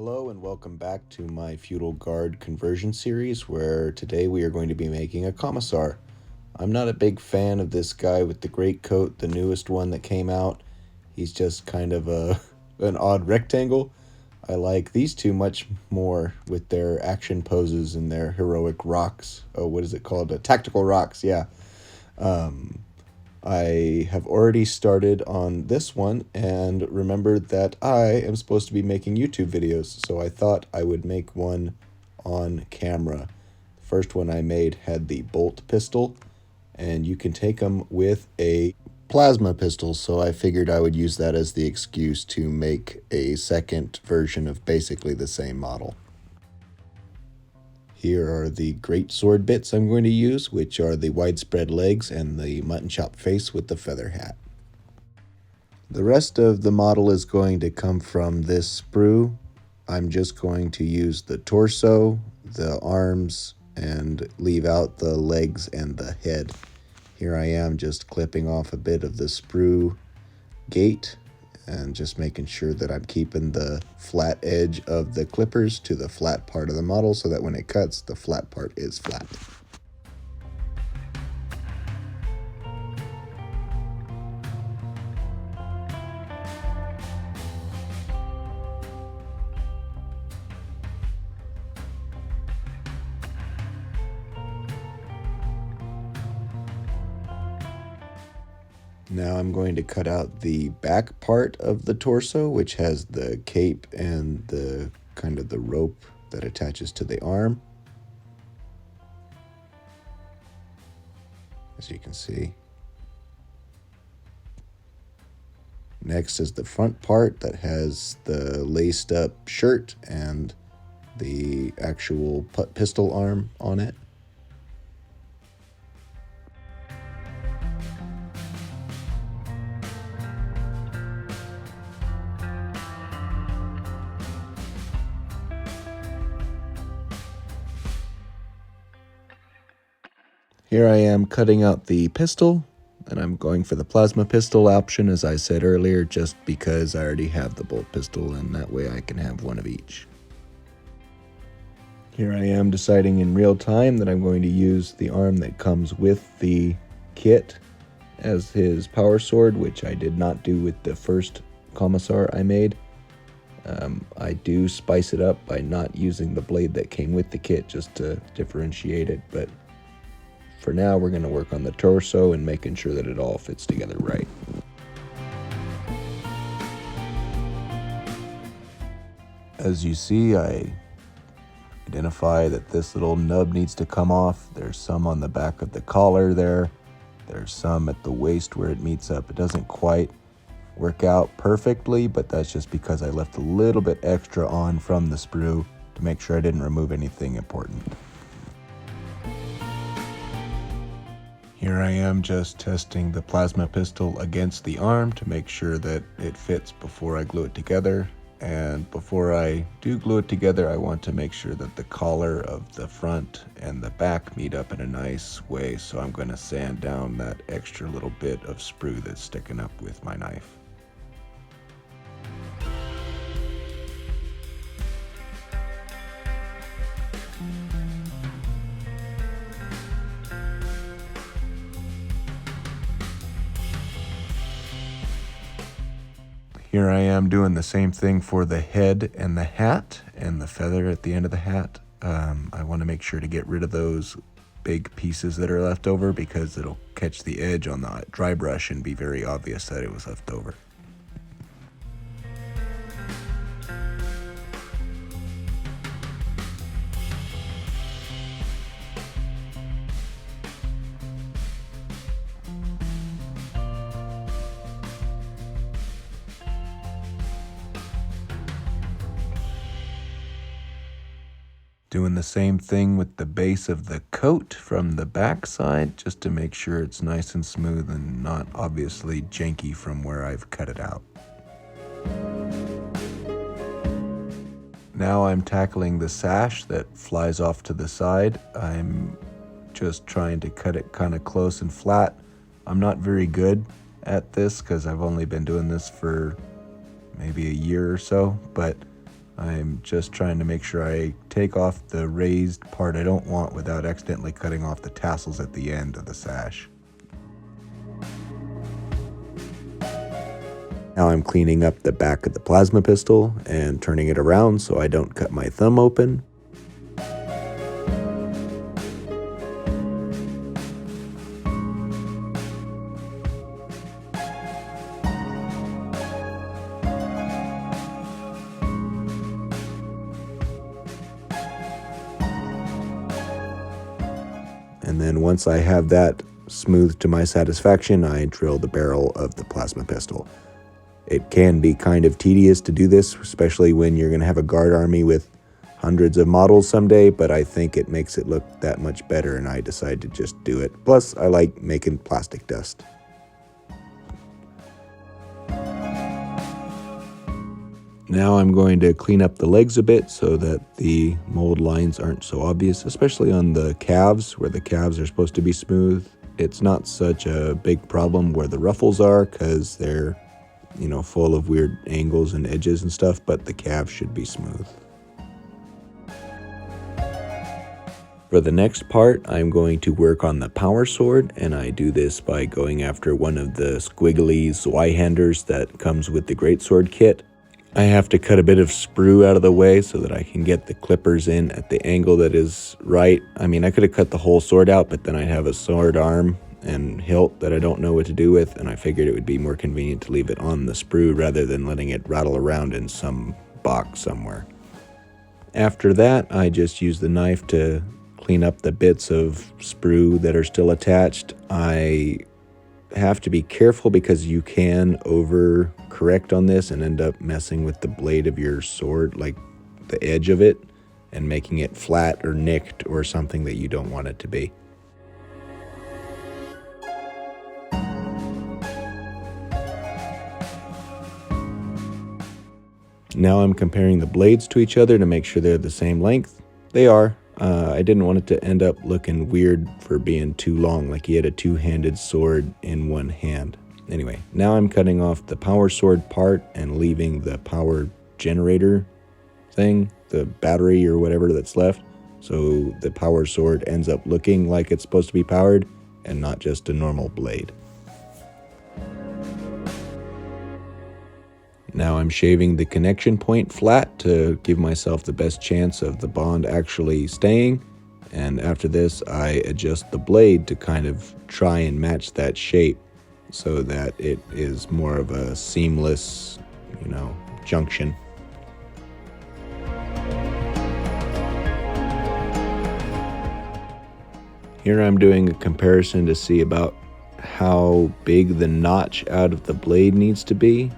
Hello and welcome back to my Feudal Guard conversion series, where today we are going to be making a Commissar. I'm not a big fan of this guy with the great coat, the newest one that came out. He's just kind of an odd rectangle. I like these two much more with their action poses and their heroic rocks. Oh, what is it called? Tactical rocks, yeah. I have already started on this one and remembered that I am supposed to be making YouTube videos, so I thought I would make one on camera. The first one I made had the bolt pistol, and you can take them with a plasma pistol, so I figured I would use that as the excuse to make a second version of basically the same model. Here are the great sword bits I'm going to use, which are the widespread legs and the mutton chop face with the feather hat. The rest of the model is going to come from this sprue. I'm just going to use the torso, the arms, and leave out the legs and the head. Here I am just clipping off a bit of the sprue gate and just making sure that I'm keeping the flat edge of the clippers to the flat part of the model so that when it cuts, the flat part is flat. Now I'm going to cut out the back part of the torso, which has the cape and the kind of the rope that attaches to the arm. As you can see. Next is the front part that has the laced up shirt and the actual pistol arm on it. Here I am cutting out the pistol, and I'm going for the plasma pistol option, as I said earlier, just because I already have the bolt pistol, and that way I can have one of each. Here I am deciding in real time that I'm going to use the arm that comes with the kit as his power sword, which I did not do with the first Commissar I made. I do spice it up by not using the blade that came with the kit just to differentiate it, but for now, we're going to work on the torso and making sure that it all fits together right. As you see, I identify that this little nub needs to come off. There's some on the back of the collar there. There's some at the waist where it meets up. It doesn't quite work out perfectly, but that's just because I left a little bit extra on from the sprue to make sure I didn't remove anything important. Here I am just testing the plasma pistol against the arm to make sure that it fits before I glue it together. And before I do glue it together, I want to make sure that the collar of the front and the back meet up in a nice way. So I'm going to sand down that extra little bit of sprue that's sticking up with my knife. Here I am doing the same thing for the head and the hat and the feather at the end of the hat. I want to make sure to get rid of those big pieces that are left over because it'll catch the edge on the dry brush and be very obvious that it was left over. Doing the same thing with the base of the coat from the back side, just to make sure it's nice and smooth and not obviously janky from where I've cut it out. Now I'm tackling the sash that flies off to the side. I'm just trying to cut it kind of close and flat. I'm not very good at this because I've only been doing this for maybe a year or so, but I'm just trying to make sure I take off the raised part I don't want without accidentally cutting off the tassels at the end of the sash. Now I'm cleaning up the back of the plasma pistol and turning it around so I don't cut my thumb open. And then once I have that smoothed to my satisfaction, I drill the barrel of the plasma pistol. It can be kind of tedious to do this, especially when you're going to have a guard army with hundreds of models someday, but I think it makes it look that much better and I decide to just do it. Plus, I like making plastic dust. Now I'm going to clean up the legs a bit so that the mold lines aren't so obvious, especially on the calves where the calves are supposed to be smooth. It's not such a big problem where the ruffles are because they're, full of weird angles and edges and stuff, but the calves should be smooth. For the next part, I'm going to work on the power sword, and I do this by going after one of the squiggly Zweihanders that comes with the greatsword kit. I have to cut a bit of sprue out of the way so that I can get the clippers in at the angle that is right. I mean, I could have cut the whole sword out, but then I'd have a sword arm and hilt that I don't know what to do with, and I figured it would be more convenient to leave it on the sprue rather than letting it rattle around in some box somewhere. After that, I just use the knife to clean up the bits of sprue that are still attached. I have to be careful because you can overcorrect on this and end up messing with the blade of your sword, like the edge of it, and making it flat or nicked or something that you don't want it to be. Now I'm comparing the blades to each other to make sure they're the same length. They are. I didn't want it to end up looking weird for being too long, like he had a two-handed sword in one hand. Anyway, now I'm cutting off the power sword part and leaving the power generator thing, the battery or whatever that's left, so the power sword ends up looking like it's supposed to be powered and not just a normal blade. Now I'm shaving the connection point flat to give myself the best chance of the bond actually staying, and after this I adjust the blade to kind of try and match that shape so that it is more of a seamless, junction. Here I'm doing a comparison to see about how big the notch out of the blade needs to be.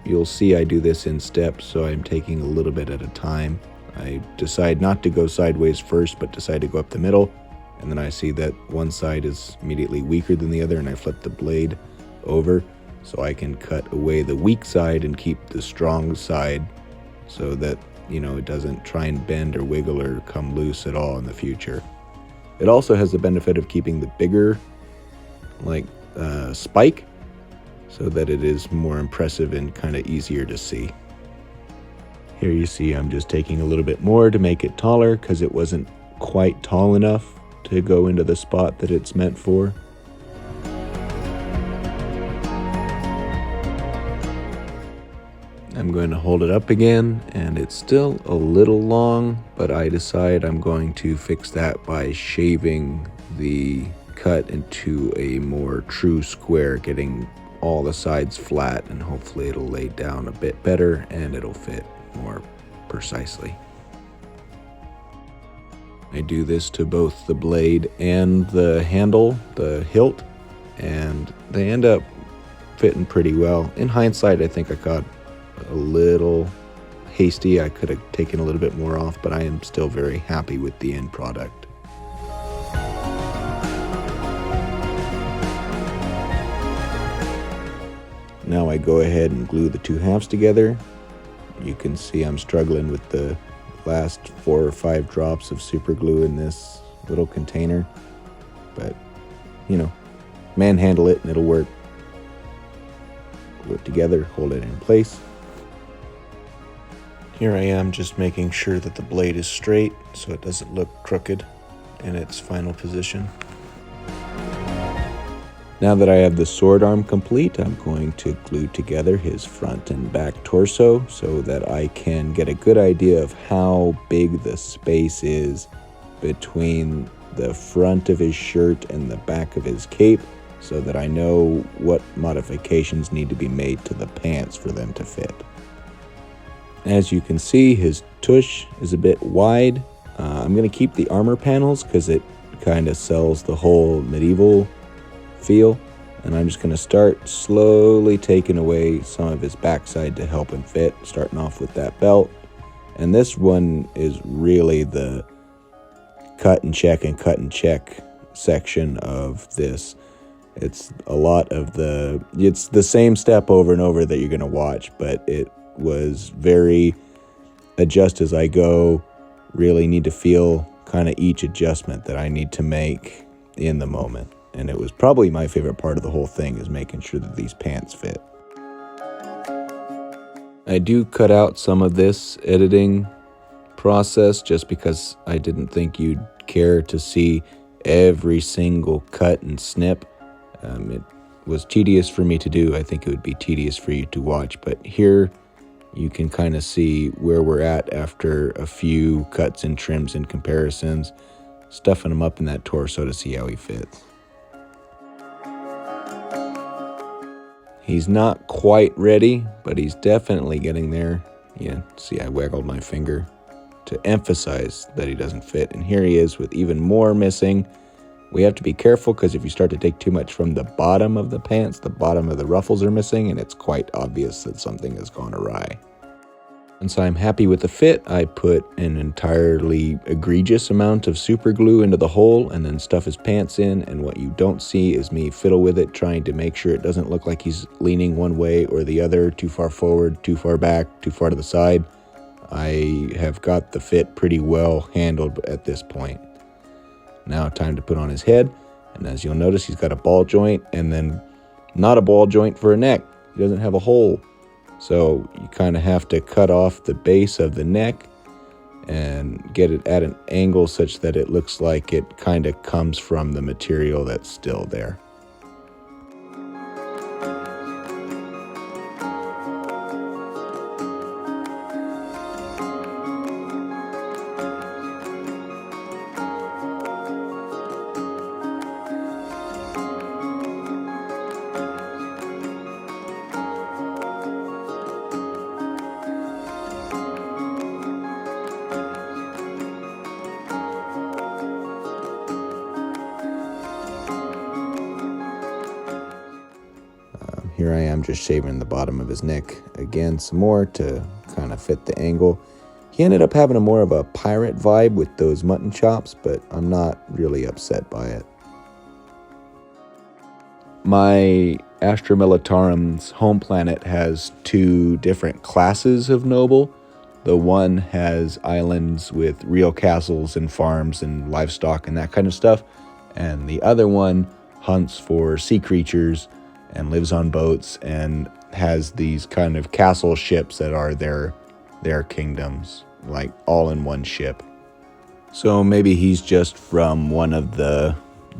You'll see I do this in steps, so I'm taking a little bit at a time. I decide not to go sideways first, but decide to go up the middle, and then I see that one side is immediately weaker than the other, and I flip the blade over so I can cut away the weak side and keep the strong side so that, it doesn't try and bend or wiggle or come loose at all in the future. It also has the benefit of keeping the bigger, spike, so that it is more impressive and kind of easier to see. Here you see I'm just taking a little bit more to make it taller because it wasn't quite tall enough to go into the spot that it's meant for. I'm going to hold it up again, and it's still a little long, but I decide I'm going to fix that by shaving the cut into a more true square, getting all the sides flat, and hopefully it'll lay down a bit better and it'll fit more precisely. I do this to both the blade and the handle, the hilt, and they end up fitting pretty well. In hindsight, I think I got a little hasty. I could have taken a little bit more off, but I am still very happy with the end product. Now I go ahead and glue the two halves together. You can see I'm struggling with the last 4 or 5 drops of super glue in this little container, but manhandle it and it'll work. Glue it together, hold it in place. Here I am just making sure that the blade is straight so it doesn't look crooked in its final position. Now that I have the sword arm complete, I'm going to glue together his front and back torso so that I can get a good idea of how big the space is between the front of his shirt and the back of his cape, so that I know what modifications need to be made to the pants for them to fit. As you can see, his tush is a bit wide. I'm going to keep the armor panels because it kind of sells the whole medieval feel, and I'm just going to start slowly taking away some of his backside to help him fit, starting off with that belt. And this one is really the cut and check section of this. It's a lot of it's the same step over and over that you're going to watch, but it was very adjust as I go, really need to feel kind of each adjustment that I need to make in the moment. And it was probably my favorite part of the whole thing, is making sure that these pants fit. I do cut out some of this editing process just because I didn't think you'd care to see every single cut and snip. It was tedious for me to do. I think it would be tedious for you to watch, but here you can kind of see where we're at after a few cuts and trims and comparisons, stuffing him up in that torso to see how he fits. He's not quite ready, but he's definitely getting there. Yeah, see, I waggled my finger to emphasize that he doesn't fit. And here he is with even more missing. We have to be careful because if you start to take too much from the bottom of the pants, the bottom of the ruffles are missing, and it's quite obvious that something has gone awry. Once I'm happy with the fit, I put an entirely egregious amount of super glue into the hole and then stuff his pants in, and what you don't see is me fiddle with it, trying to make sure it doesn't look like he's leaning one way or the other, too far forward, too far back, too far to the side. I have got the fit pretty well handled at this point. Now time to put on his head, and as you'll notice, he's got a ball joint and then not a ball joint for a neck. He doesn't have a hole. So you kind of have to cut off the base of the neck and get it at an angle such that it looks like it kind of comes from the material that's still there. Here I am just shaving the bottom of his neck again some more to kind of fit the angle. He ended up having more of a pirate vibe with those mutton chops, but I'm not really upset by it. My Astra Militarum's home planet has two different classes of noble. The one has islands with real castles and farms and livestock and that kind of stuff, and the other one hunts for sea creatures and lives on boats and has these kind of castle ships that are their kingdoms, like all in one ship. So maybe he's just from one of the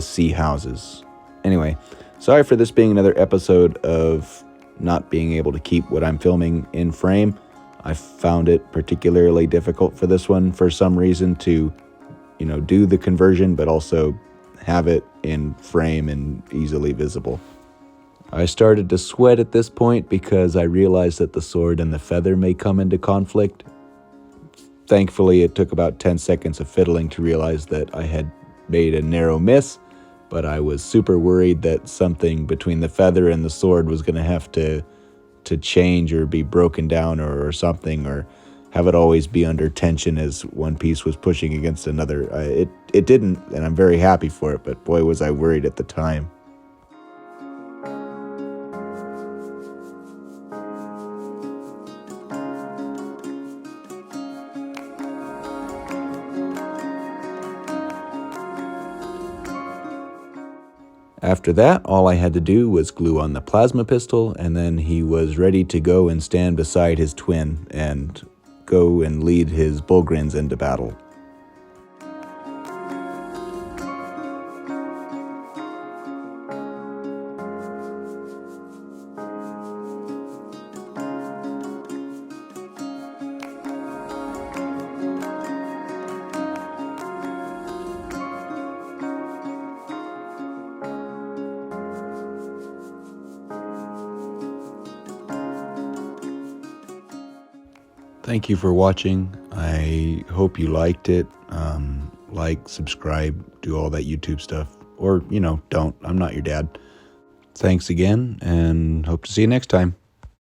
sea houses. Anyway, sorry for this being another episode of not being able to keep what I'm filming in frame. I found it particularly difficult for this one for some reason to, do the conversion, but also have it in frame and easily visible. I started to sweat at this point because I realized that the sword and the feather may come into conflict. Thankfully, it took about 10 seconds of fiddling to realize that I had made a narrow miss, but I was super worried that something between the feather and the sword was going to have to change or be broken down or something, or have it always be under tension as one piece was pushing against another. It didn't, and I'm very happy for it, but boy was I worried at the time. After that, all I had to do was glue on the plasma pistol, and then he was ready to go and stand beside his twin and go and lead his Bullgrins into battle. Thank you for watching. I hope you liked it. Like, subscribe, do all that YouTube stuff. Or, don't. I'm not your dad. Thanks again, and hope to see you next time.